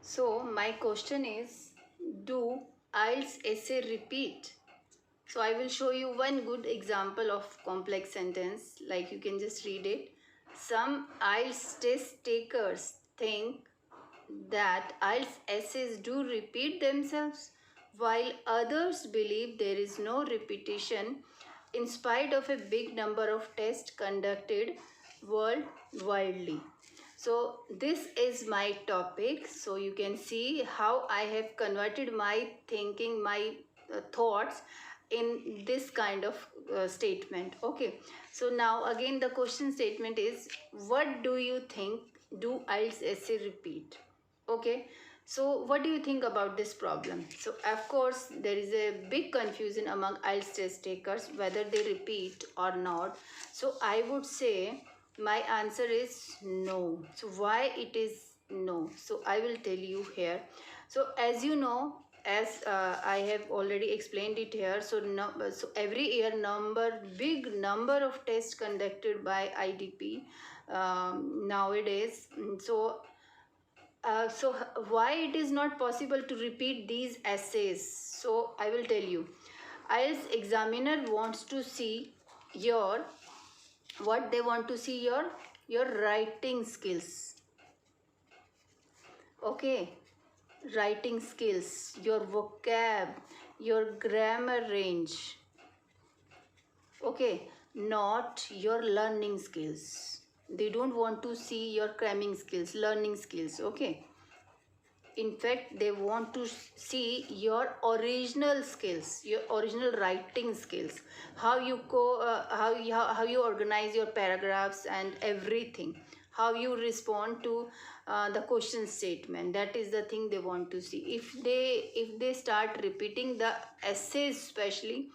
So my question is, do IELTS essay repeat? So I will show you one good example of complex sentence, like you can just read it. Some IELTS test takers think that IELTS essays do repeat themselves, while others believe there is no repetition in spite of a big number of tests conducted worldwide. So this is my topic. So you can see how I have converted my thinking, my thoughts in this kind of statement. Okay, so now again the question statement is, what do you think, do IELTS essay repeat? Okay, so what do you think about this problem? So of course there is a big confusion among IELTS test takers whether they repeat or not. So I would say my answer is no. So why it is no? So I will tell you here. So as you know, as I have already explained it here, so so every year big number of tests conducted by IDP nowadays. So why it is not possible to repeat these essays? So I will tell you. IELTS examiner wants to see your, what they want to see, your writing skills. Okay, writing skills, your vocab, your grammar range. Okay, not your learning skills. They don't want to see your cramming skills, learning skills. Okay, in fact they want to see your original skills, your original writing skills, how you how you organize your paragraphs and everything, how you respond to the question statement. That is the thing they want to see. If they start repeating the essays especially,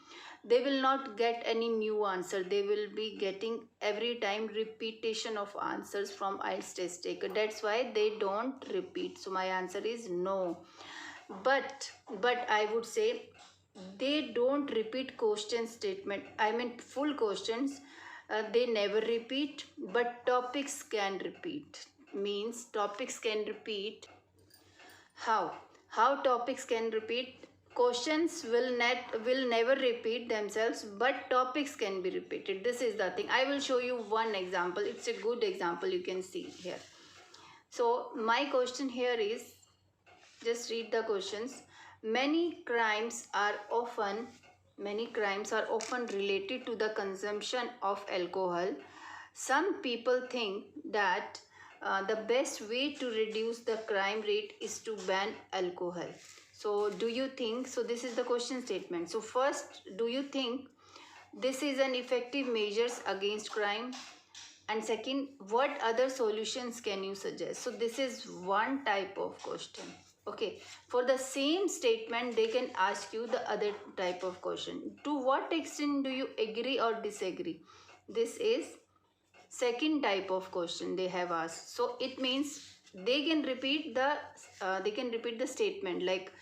they will not get any new answer. They will be getting every time repetition of answers from IELTS test taker. That's why they don't repeat. So my answer is no. But I would say they don't repeat question statement, I mean full questions. They never repeat, but topics can repeat. Means topics can repeat. How topics can repeat? Questions will never repeat themselves, but topics can be repeated. This is the thing. I will show you one example. It's a good example, you can see here. So my question here is, just read the questions. Many crimes are often related to the consumption of alcohol. Some people think that the best way to reduce the crime rate is to ban alcohol. So do you think, so this is the question statement. So first, do you think this is an effective measures against crime? And second, what other solutions can you suggest? So this is one type of question. Okay, for the same statement they can ask you the other type of question. To what extent do you agree or disagree? This is second type of question they have asked. So it means they can repeat the statement like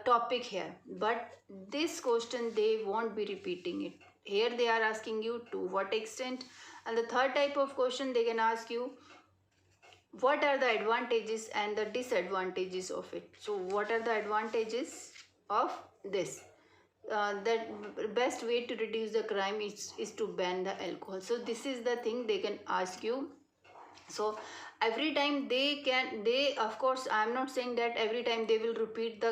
topic here, but this question they won't be repeating it. Here they are asking you to what extent. And the third type of question they can ask you, what are the advantages and the disadvantages of it? So what are the advantages of this? That best way to reduce the crime is to ban the alcohol. So this is the thing they can ask you. So every time they of course I am not saying that every time they will repeat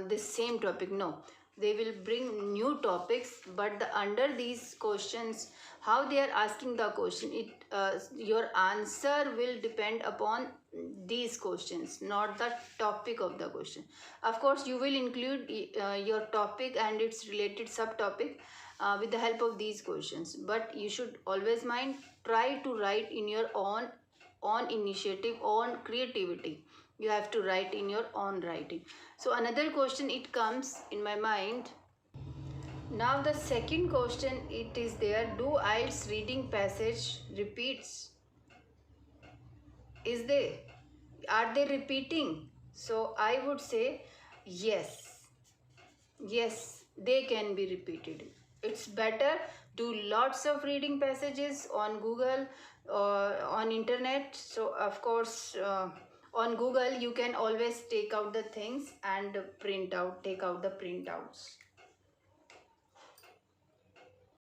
this same topic. No, they will bring new topics, but under these questions, how they are asking the question, your answer will depend upon these questions, not the topic of the question. Of course you will include your topic and its related subtopic with the help of these questions, but you should always mind, try to write in your own initiative, own creativity. You have to write in your own writing. So another question it comes in my mind. Now the second question it is there, do IELTS reading passage repeats? Are they repeating? So I would say yes. Yes, they can be repeated. It's better do lots of reading passages on Google or on internet. So of course On Google, you can always take out the things and take out the printouts.